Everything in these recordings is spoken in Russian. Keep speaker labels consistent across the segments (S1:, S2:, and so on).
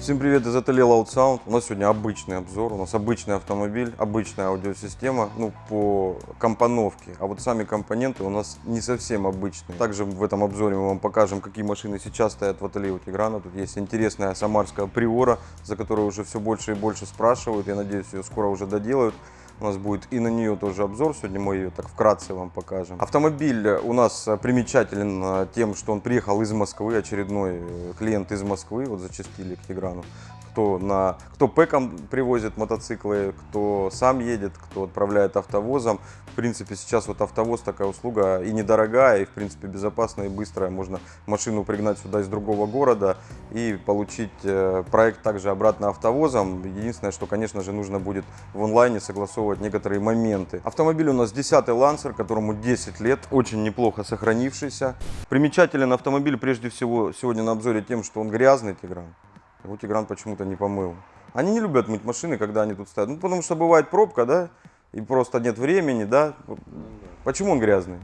S1: Всем привет из ателье Loud Sound. У нас сегодня обычный обзор, у нас обычный автомобиль, обычная аудиосистема, по компоновке. А вот сами компоненты у нас не совсем обычные. Также в этом обзоре мы вам покажем, какие машины сейчас стоят в ателье у Тиграна. Тут есть интересная самарская Приора, за которую уже все больше и больше спрашивают. Я надеюсь, ее скоро уже доделают. У нас будет и на нее тоже обзор, сегодня мы ее так вкратце вам покажем. Автомобиль у нас примечателен тем, что он приехал из Москвы, очередной клиент из Москвы, вот зачастили к Тиграну. Кто пэком привозит мотоциклы, кто сам едет, кто отправляет автовозом. В принципе, сейчас вот автовоз такая услуга и недорогая, и в принципе безопасная и быстрая. Можно машину пригнать сюда из другого города и получить проект также обратно автовозом. Единственное, что, конечно же, нужно будет в онлайне согласовывать некоторые моменты. Автомобиль у нас 10-й Lancer, которому 10 лет, очень неплохо сохранившийся. Примечателен автомобиль прежде всего сегодня на обзоре тем, что он грязный, Тигран. Его Тигран почему-то не помыл. Они не любят мыть машины, когда они тут стоят. Потому что бывает пробка, да, и просто нет времени, да. Почему он грязный?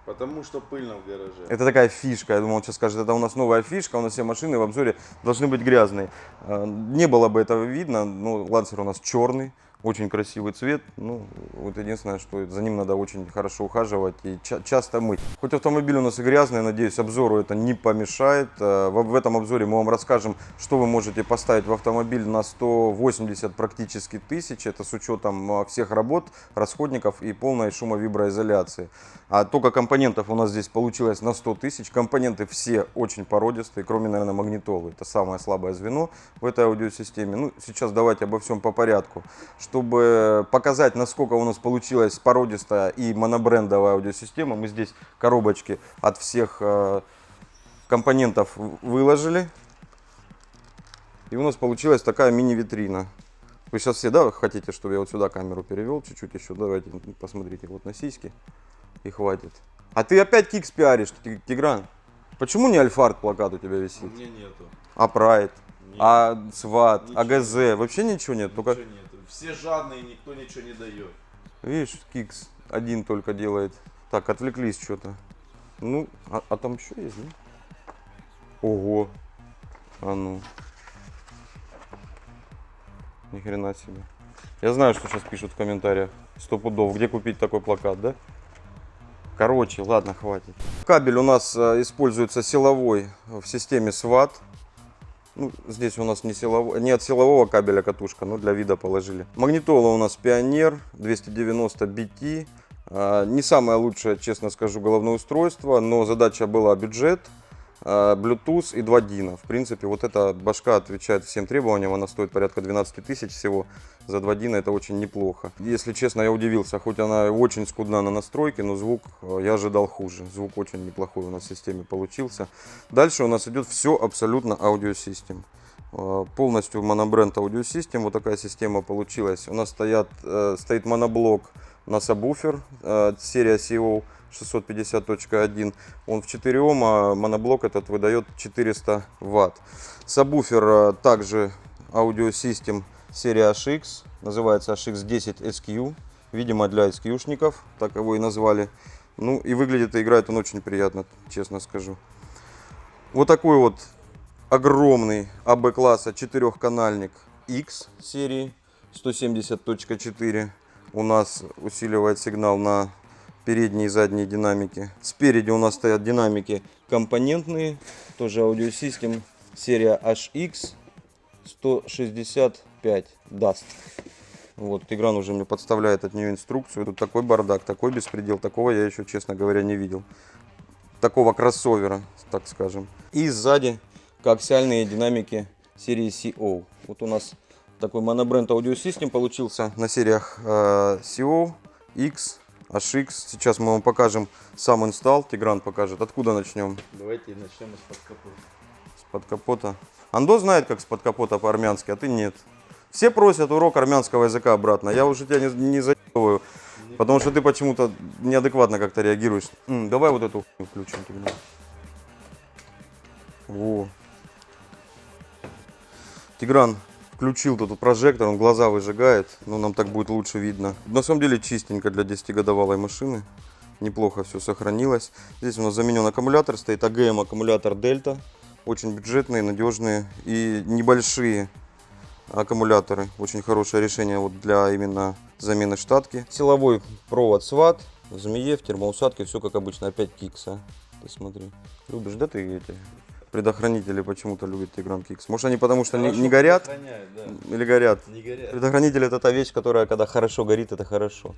S2: Потому что пыльно в гараже.
S1: Это такая фишка. Я думал, он сейчас скажет, это у нас новая фишка, у нас все машины в обзоре должны быть грязные. Не было бы этого видно, но Lancer у нас черный. Очень красивый цвет, вот единственное, что за ним надо очень хорошо ухаживать и часто мыть. Хоть автомобиль у нас и грязный, надеюсь, обзору это не помешает. В этом обзоре мы вам расскажем, что вы можете поставить в автомобиль на 180 практически тысяч. Это с учетом всех работ, расходников и полной шумовиброизоляции. А только компонентов у нас здесь получилось на 100 тысяч. Компоненты все очень породистые, кроме, наверное, магнитолы. Это самое слабое звено в этой аудиосистеме. Сейчас давайте обо всем по порядку. Чтобы показать, насколько у нас получилась породистая и монобрендовая аудиосистема, мы здесь коробочки от всех компонентов выложили. И у нас получилась такая мини-витрина. Вы сейчас все, да, хотите, чтобы я вот сюда камеру перевел чуть-чуть еще? Давайте посмотрите вот на сиськи. И хватит. А ты опять кикс пиаришь, Тигран? Почему не Альфард плакат у тебя висит?
S2: У меня нету.
S1: А Прайд?
S2: Нет.
S1: А Сват?
S2: Ничего
S1: А ГЗ? Вообще ничего нет?
S2: Ничего нет. Все жадные, никто ничего не дает.
S1: Видишь, Кикс один только делает. Так, отвлеклись что-то. А там еще есть, да? Ого. А ну. Ни хрена себе. Я знаю, что сейчас пишут в комментариях. 100 пудов. Где купить такой плакат, да? Короче, ладно, хватит. Кабель у нас используется силовой в системе SWAT. Здесь у нас не от силового кабеля катушка, но для вида положили. Магнитола у нас Pioneer 290 BT. Не самое лучшее, честно скажу, головное устройство, но задача была бюджет, Bluetooth и 2 DIN. В принципе, вот эта башка отвечает всем требованиям, она стоит порядка 12 тысяч всего. За 2 DIN это очень неплохо. Если честно, я удивился, хоть она очень скудна на настройке, но звук я ожидал хуже. Звук очень неплохой у нас в системе получился. Дальше у нас идет все абсолютно аудиосистем. Полностью монобренд аудиосистем. Вот такая система получилась. У нас стоит моноблок на сабвуфер, серия CO 650.1. Он в 4 Ом, а моноблок этот выдает 400 Вт. Сабвуфер также аудиосистем серия HX, называется HX10 SQ, видимо для SQ-шников, так его и назвали. И выглядит и играет он очень приятно, честно скажу. Вот такой вот огромный АБ-класса 4-канальник X серии 170.4 у нас усиливает сигнал на передние и задние динамики. Спереди у нас стоят динамики компонентные, тоже аудиосистем серия HX 165 DAST. Вот, Тигран уже мне подставляет от нее инструкцию. Тут такой бардак, такой беспредел, такого я еще, честно говоря, не видел. Такого кроссовера, так скажем. И сзади коаксиальные динамики серии CO. Вот у нас такой монобренд аудиосистем получился на сериях CO, X, HX. Сейчас мы вам покажем сам инсталл. Тигран покажет. Откуда начнем?
S2: Давайте начнем из-под капота.
S1: С-под капота. Андо знает, как с-под капота по-армянски, а ты нет. Все просят урок армянского языка обратно. Я уже тебя не заебываю, потому что ты почему-то неадекватно как-то реагируешь. Давай вот эту хуйню включим. Во. Тигран включил тут прожектор, он глаза выжигает, но нам так будет лучше видно. На самом деле чистенько для 10-годовалой машины. Неплохо все сохранилось. Здесь у нас заменен аккумулятор, стоит АГМ аккумулятор Delta. очень бюджетные, надежные и небольшие аккумуляторы. Очень хорошее решение вот для именно замены штатки. Силовой провод SWAT, Змеев, термоусадки, все как обычно. Опять Kicks, а? Ты смотри. Любишь, да, ты эти предохранители почему-то любят Тигран Kicks? Может они потому что не горят?
S2: Да.
S1: Или горят?
S2: Не горят.
S1: Предохранитель это та вещь, которая когда хорошо горит, это хорошо.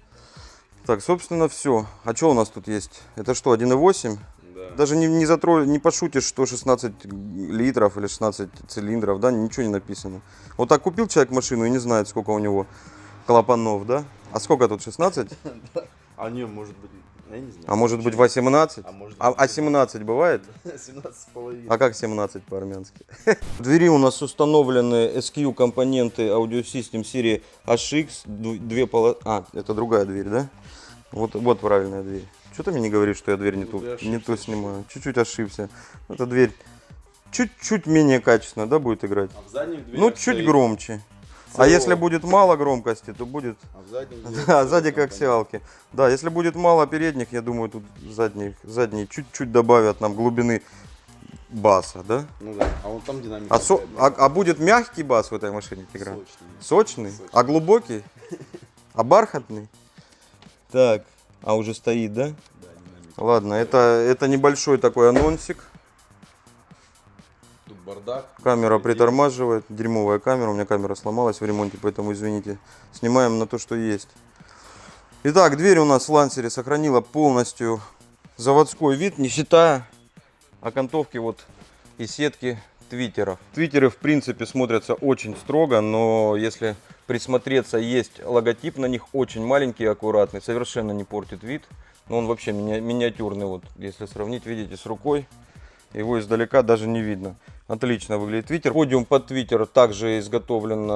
S1: Так, собственно, все. А что у нас тут есть? Это что, 1.8?
S2: Да.
S1: Даже не пошутишь, что 16 литров или 16 цилиндров, да, ничего не написано. Вот так купил человек машину и не знает, сколько у него клапанов, да? А сколько тут, 16?
S2: А у нее может быть, я не знаю.
S1: А может быть 18?
S2: А может
S1: А
S2: быть
S1: 17 бывает?
S2: 17,5.
S1: А как 17 по-армянски? В двери у нас установлены SQ компоненты Audio System серии HX. Это другая дверь, да? Вот правильная дверь. Что ты мне не говоришь, что я дверь не ту снимаю? Чуть-чуть ошибся. Эта дверь чуть-чуть менее качественно, да, будет играть?
S2: А в задних дверях
S1: Ну, чуть
S2: стоит
S1: громче. А
S2: целого.
S1: если будет мало громкости, то будет...
S2: А в задних дверях
S1: Да,
S2: целый
S1: сзади как
S2: компонент.
S1: сиалки. Да, если будет мало передних, я думаю, тут задние чуть-чуть добавят нам глубины баса, да?
S2: Ну да, а вон там динамика.
S1: А будет мягкий бас в этой машине, Тигран? Сочный? А глубокий? А бархатный? Так, а уже стоит, да?
S2: Да, динамика.
S1: Ладно, это небольшой такой анонсик.
S2: Тут бардак.
S1: Камера
S2: Светильник.
S1: притормаживает, дерьмовая камера, у меня камера сломалась в ремонте, поэтому извините. Снимаем на то, что есть. Итак, дверь у нас в Лансере сохранила полностью заводской вид, не считая окантовки вот и сетки твиттеров. Твиттеры в принципе смотрятся очень строго, но если присмотреться, есть логотип на них очень маленький, аккуратный, совершенно не портит вид. Но он вообще миниатюрный, вот если сравнить, видите, с рукой, его издалека даже не видно. Отлично выглядит твиттер. Подиум под твиттер также изготовлен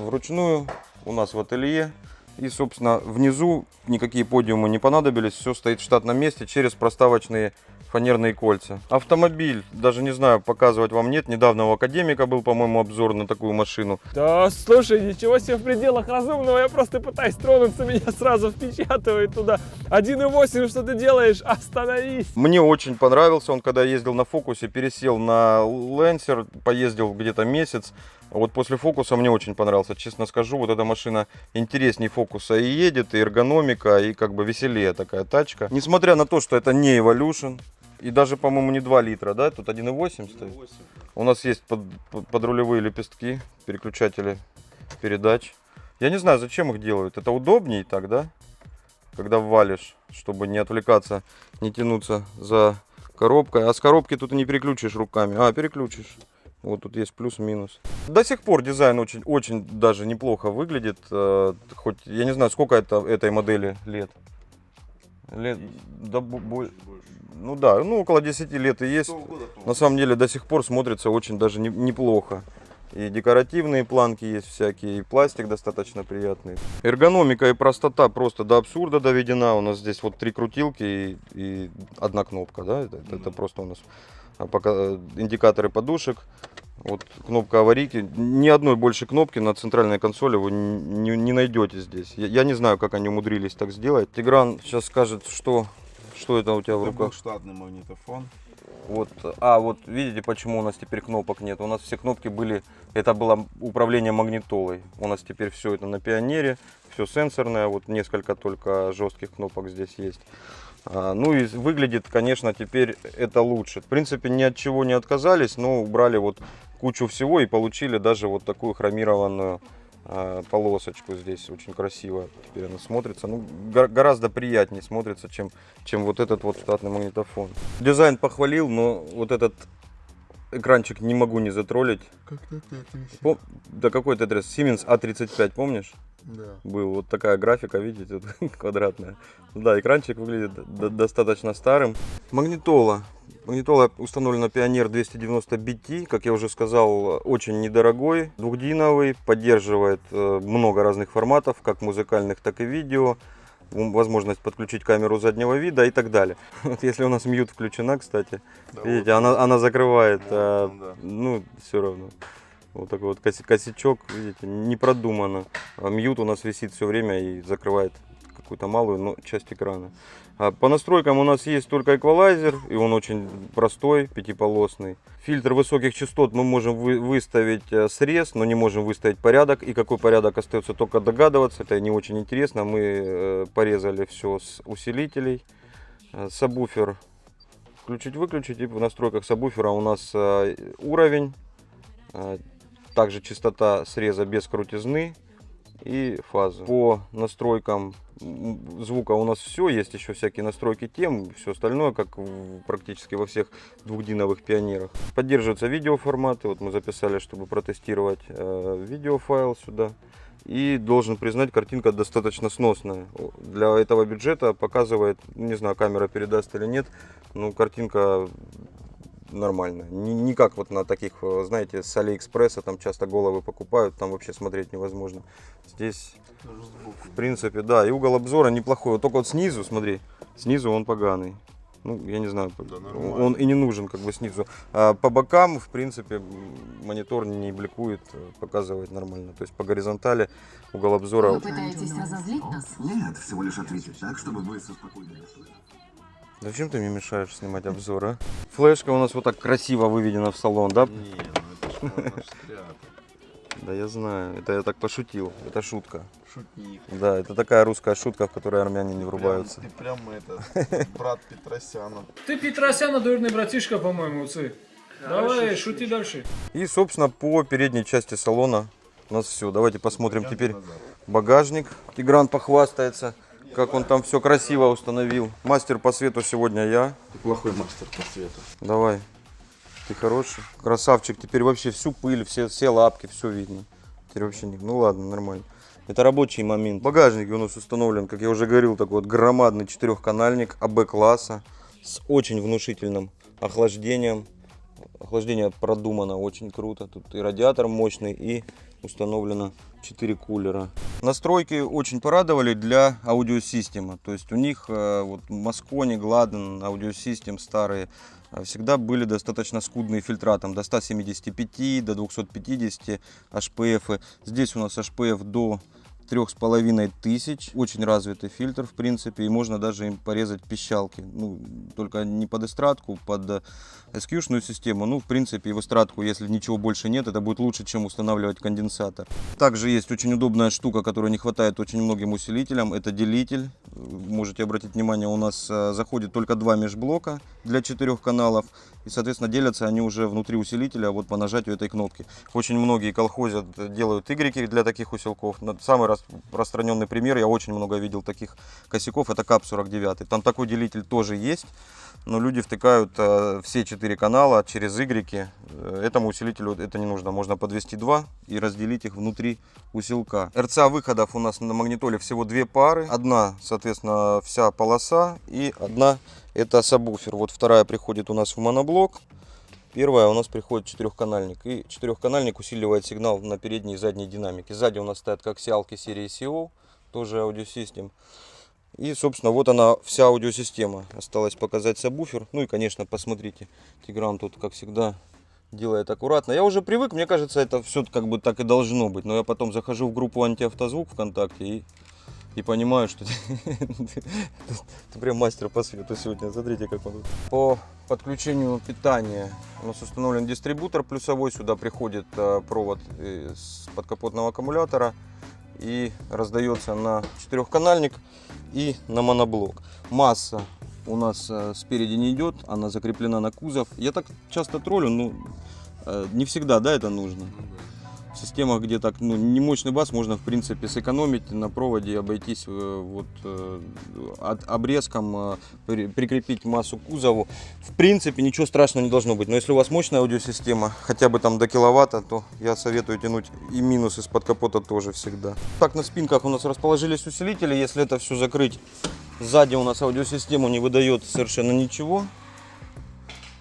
S1: вручную у нас в ателье. И, собственно, внизу никакие подиумы не понадобились. Все стоит в штатном месте через проставочные фанерные кольца. Автомобиль, даже не знаю, показывать вам нет. Недавно у Академика был, по-моему, обзор на такую машину.
S3: Да, слушай, ничего себе в пределах разумного, я просто пытаюсь тронуться, меня сразу впечатывает туда. 1.8, что ты делаешь? Остановись!
S1: Мне очень понравился он, когда ездил на Фокусе, пересел на Лансер, поездил где-то месяц. Вот после Фокуса мне очень понравился, честно скажу, вот эта машина интереснее Фокуса и едет, и эргономика, и как бы веселее такая тачка. Несмотря на то, что это не Evolution, и даже, по-моему, не 2 литра, да, тут 1.8 стоит.
S2: 1.8.
S1: У нас есть подрулевые лепестки, переключатели передач. Я не знаю, зачем их делают, это удобнее так, да, когда ввалишь, чтобы не отвлекаться, не тянуться за коробкой. А с коробки тут и не переключишь руками, переключишь. Вот тут есть плюс-минус. До сих пор дизайн очень даже неплохо выглядит. Хоть я не знаю, сколько этой модели лет. Да, ну да, около 10 лет и есть. На самом деле до сих пор смотрится очень даже неплохо. И декоративные планки есть всякие, и пластик достаточно приятный. Эргономика и простота просто до абсурда доведена. У нас здесь вот 3 крутилки и одна кнопка, да? Это просто у нас индикаторы подушек. Вот кнопка аварийки. Ни одной больше кнопки на центральной консоли вы не найдете здесь. Я не знаю, как они умудрились так сделать. Тигран сейчас скажет, что это у тебя в
S2: Это был
S1: руках.
S2: штатный магнитофон.
S1: Вот видите, почему у нас теперь кнопок нет. У нас все кнопки были, это было управление магнитолой. У нас теперь все это на Пионере, все сенсорное, вот несколько только жестких кнопок здесь есть. Ну и выглядит, конечно, теперь это лучше. В принципе, ни от чего не отказались, но убрали вот кучу всего и получили даже вот такую хромированную полосочку здесь. Очень красиво теперь она смотрится. Ну, гораздо приятнее смотрится, чем вот этот вот штатный магнитофон. Дизайн похвалил, но вот этот экранчик не могу не затроллить.
S2: Как-то
S1: Да какой Tetris? Siemens A35, помнишь?
S2: Да.
S1: Был вот такая графика, видите, квадратная. Да, экранчик выглядит достаточно старым. Магнитола установлена Pioneer 290 BT, как я уже сказал, очень недорогой, двухдиновый, поддерживает много разных форматов, как музыкальных, так и видео, возможность подключить камеру заднего вида и так далее. Вот если у нас мьют включена, кстати,
S2: Да,
S1: видите, она закрывает,
S2: да.
S1: ну все равно. Вот такой вот косячок, видите, не продумано. Мьют у нас висит все время и закрывает какую-то малую, но часть экрана. По настройкам у нас есть только эквалайзер, и он очень простой, пятиполосный. Фильтр высоких частот мы можем выставить срез, но не можем выставить порядок. И какой порядок остается только догадываться, это не очень интересно. Мы порезали все с усилителей. Сабвуфер включить-выключить, и в настройках сабвуфера у нас уровень, также частота среза без крутизны и фазу. По настройкам звука у нас все, есть еще всякие настройки тем, все остальное, как практически во всех двухдиновых пионерах. Поддерживаются видеоформаты, вот мы записали, чтобы протестировать видеофайл сюда. И должен признать, картинка достаточно сносная. Для этого бюджета показывает, не знаю, камера передаст или нет, но картинка нормальная. Не как вот на таких, знаете, с Алиэкспресса, там часто головы покупают, там вообще смотреть невозможно. Здесь, в принципе, да, и угол обзора неплохой. Вот только вот снизу, смотри, снизу он поганый. Ну, я не знаю, да, он и не нужен как бы снизу. А по бокам, в принципе, монитор не бликует, показывает нормально. То есть по горизонтали угол обзора...
S4: Вы пытаетесь разозлить нас?
S5: Нет, всего лишь ответить так, чтобы вы со спокойной душой.
S1: Зачем ты мне мешаешь снимать обзор, а? Флешка у нас вот так красиво выведена в салон, да?
S2: Не, ну это ж
S1: Да я знаю, это я так пошутил, это шутка.
S2: шутник.
S1: Да, это такая русская шутка, в которой армяне не врубаются.
S2: Ты прям это, брат Петросяна.
S3: Ты Петросяна, двоюродный братишка, по-моему, цы. Давай, шути дальше.
S1: И, собственно, по передней части салона у нас все. Давайте посмотрим теперь багажник. Тигран похвастается, как он там все красиво установил. Мастер по свету сегодня я.
S2: Ты плохой мастер по свету.
S1: Давай. Ты хороший. Красавчик. Теперь вообще всю пыль, все лапки, все видно. Теперь вообще не... Ну ладно, нормально. Это рабочий момент. Багажник у нас установлен, как я уже говорил, такой вот громадный четырехканальник АБ-класса с очень внушительным охлаждением. Охлаждение продумано очень круто. Тут и радиатор мощный, и установлено 4 кулера. Настройки очень порадовали для аудиосистемы. То есть у них вот Mosconi, Gladden, аудиосистем старые всегда были достаточно скудные фильтра, там до 175, до 250 HPF. Здесь у нас HPF до 3500, очень развитый фильтр в принципе, и можно даже им порезать пищалки, ну, только не под эстрадку, под SQ-шную систему, ну, в принципе, и в эстрадку, если ничего больше нет, это будет лучше, чем устанавливать конденсатор. Также есть очень удобная штука, которой не хватает очень многим усилителям, это делитель. Можете обратить внимание, у нас заходит только 2 межблока для 4 каналов, и, соответственно, делятся они уже внутри усилителя, вот по нажатию этой кнопки. Очень многие колхозят, делают игреки для таких усилков. Самый распространенный пример, я очень много видел таких косяков, это КАП-49. Там такой делитель тоже есть, но люди втыкают все 4 канала через игреки. Этому усилителю это не нужно, можно подвести 2 и разделить их внутри усилка. РЦА выходов у нас на магнитоле всего 2 пары. Одна, соответственно, вся полоса, и одна это сабвуфер. Вот вторая приходит у нас в моноблок. Первая у нас приходит четырехканальник. И четырехканальник усиливает сигнал на передней и задней динамике. Сзади у нас стоят коаксиалки серии CO, тоже аудиосистем. И, собственно, вот она, вся аудиосистема. Осталось показать сабвуфер. Ну и, конечно, посмотрите, Тигран тут, как всегда, делает аккуратно. Я уже привык, мне кажется, это все как бы так и должно быть. Но я потом захожу в группу антиавтозвук ВКонтакте и понимаю, что ты прям мастер по свету сегодня. Смотрите, как он. По подключению питания у нас установлен дистрибутор плюсовой. Сюда приходит провод с подкапотного аккумулятора и раздается на четырехканальник и на моноблок. Масса у нас спереди не идет, она закреплена на кузов. Я так часто троллю, но не всегда, да, это нужно. В системах, где так, ну, не мощный бас, можно в принципе сэкономить на проводе и обойтись вот обрезком, прикрепить массу к кузову. В принципе ничего страшного не должно быть, но если у вас мощная аудиосистема, хотя бы там до киловатта, то я советую тянуть и минус из-под капота тоже всегда. Так, на спинках у нас расположились усилители, если это все закрыть, сзади у нас аудиосистему не выдает совершенно ничего.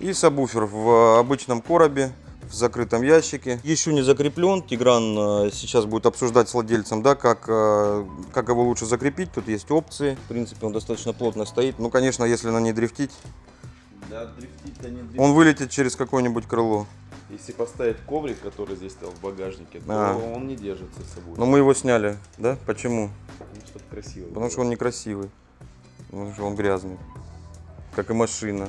S1: И сабвуфер в обычном коробе, в закрытом ящике. Еще не закреплен. Тигран сейчас будет обсуждать с владельцем, да, как его лучше закрепить. Тут есть опции. В принципе, он достаточно плотно стоит. Ну, конечно, если на ней дрифтить,
S2: Да, дрифтить-то не дрифтить.
S1: он вылетит через какое-нибудь крыло.
S2: Если поставить коврик, который здесь стоял в багажнике, то он не держится с собой.
S1: Но мы его сняли, да? Почему?
S2: Потому Чтоб красиво.
S1: Потому что он некрасивый. Потому что он грязный. Как и машина.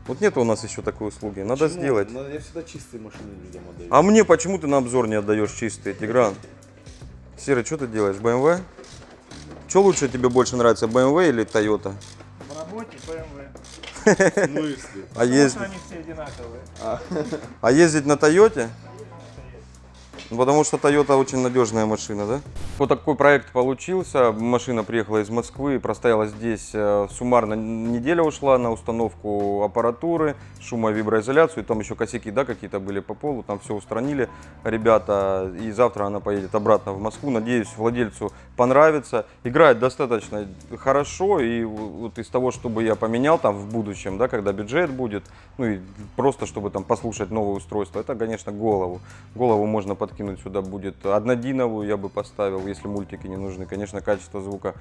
S1: Вот нет у нас еще такой услуги. Надо сделать.
S2: Я всегда чистые машины людям отдаю.
S1: А мне почему ты на обзор не отдаешь чистые, Тигран? Серый, что ты делаешь? BMW? Что лучше тебе больше нравится, BMW или Toyota?
S3: В работе BMW.
S2: В смысле?
S1: А ездить,
S3: Они все одинаковые.
S1: а ездить на Тойоте? Ну, потому что Toyota очень надежная машина, да? Вот такой проект получился. Машина приехала из Москвы, простояла здесь суммарно неделя ушла на установку аппаратуры, шумовиброизоляцию, там еще косяки, да, какие-то были по полу, там все устранили ребята, и завтра она поедет обратно в Москву. Надеюсь, владельцу понравится. Играет достаточно хорошо, и вот из того, чтобы я поменял там в будущем, да, когда бюджет будет, ну и просто чтобы там послушать новое устройство, это, конечно, голову. Голову можно подкинуть сюда будет однодиновую, я бы поставил, если мультики не нужны. Конечно, качество звука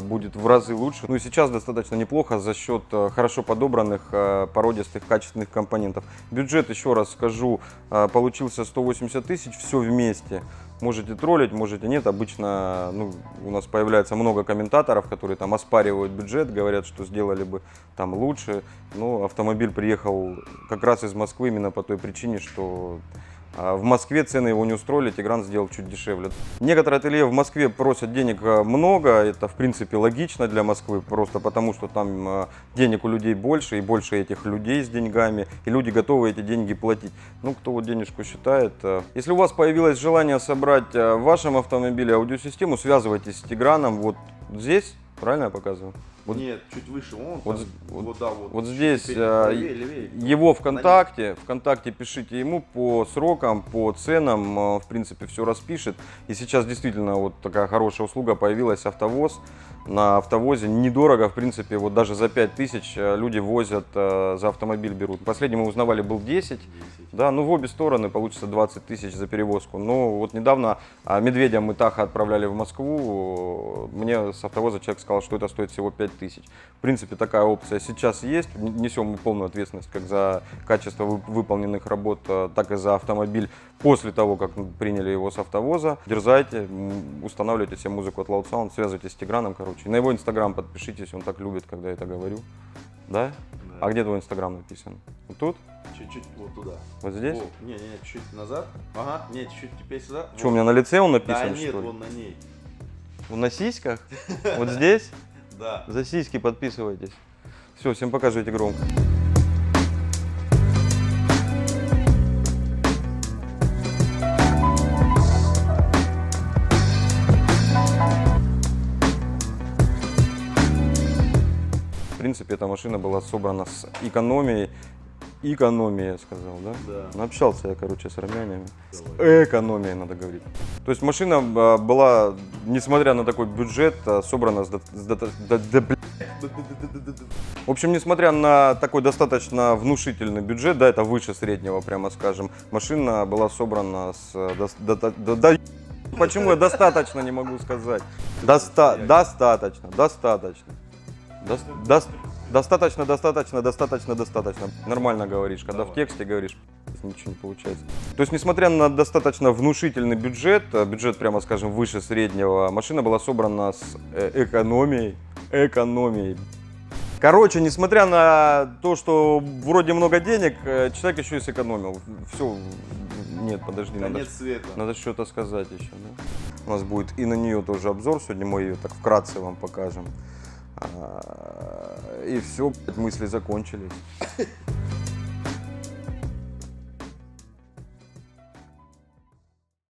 S1: будет в разы лучше. Ну и сейчас достаточно неплохо за счет хорошо подобранных, породистых, качественных компонентов. Бюджет, еще раз скажу, получился 180 тысяч, все вместе. Можете троллить, можете нет. Обычно у нас появляется много комментаторов, которые там оспаривают бюджет, говорят, что сделали бы там лучше. Но автомобиль приехал как раз из Москвы именно по той причине, что в Москве цены его не устроили, Тигран сделал чуть дешевле. Некоторые ателье в Москве просят денег много, это в принципе логично для Москвы, просто потому что там денег у людей больше, и больше этих людей с деньгами, и люди готовы эти деньги платить. Ну, кто вот денежку считает. Если у вас появилось желание собрать в вашем автомобиле аудиосистему, связывайтесь с Тиграном вот здесь, правильно я показываю? Вот,
S2: Нет, чуть выше, вон,
S1: вот,
S2: там,
S1: вот,
S2: да, вот.
S1: вот здесь
S2: Теперь левее.
S1: его ВКонтакте пишите ему по срокам, по ценам, в принципе все распишет. И сейчас действительно вот такая хорошая услуга появилась, АвтоВОЗ. На АвтоВОЗе недорого, в принципе, вот даже за 5000 люди возят, за автомобиль берут. Последний мы узнавали был 10, да, ну в обе стороны получится 20 тысяч за перевозку. Но вот недавно Медведя мы Таха отправляли в Москву, мне с АвтоВОЗа человек сказал, что это стоит всего 5000. В принципе, такая опция сейчас есть, несем мы полную ответственность как за качество выполненных работ, так и за автомобиль после того, как приняли его с АвтоВОЗа. Дерзайте, устанавливайте себе музыку от Loud Sound, связывайтесь с Тиграном, короче. На его инстаграм подпишитесь, он так любит, когда я это говорю. Да?
S2: Да.
S1: А где твой инстаграм написан? Вот тут?
S2: Чуть-чуть вот туда.
S1: Вот здесь?
S2: О, не, чуть назад. Ага, нет, чуть теперь сюда.
S1: Что, у меня на лице он
S2: Да
S1: написан,
S2: нет,
S1: что ли?
S2: вон на ней.
S1: Он на сиськах? Вот здесь?
S2: Да.
S1: За сиськи подписывайтесь. Все, всем покажите громко. В принципе, эта машина была собрана с экономией. Экономия, я сказал, да?
S2: Да.
S1: Общался я, короче, с армянами. С экономией, надо говорить. То есть машина была, несмотря на такой бюджет, собрана В общем, несмотря на такой достаточно внушительный бюджет, да, это выше среднего, прямо скажем, машина была собрана с... Почему я достаточно не могу сказать? Достаточно. Достаточно. Нормально говоришь, когда в тексте говоришь, ничего не получается. То есть, несмотря на достаточно внушительный бюджет, прямо скажем, выше среднего, машина была собрана с экономией. Короче, несмотря на то, что вроде много денег, человек еще и сэкономил. Все, нет, подожди,
S2: Конец света.
S1: надо что-то сказать еще. Да? У нас будет и на нее тоже обзор, сегодня мы ее так вкратце вам покажем. И все, мысли закончились.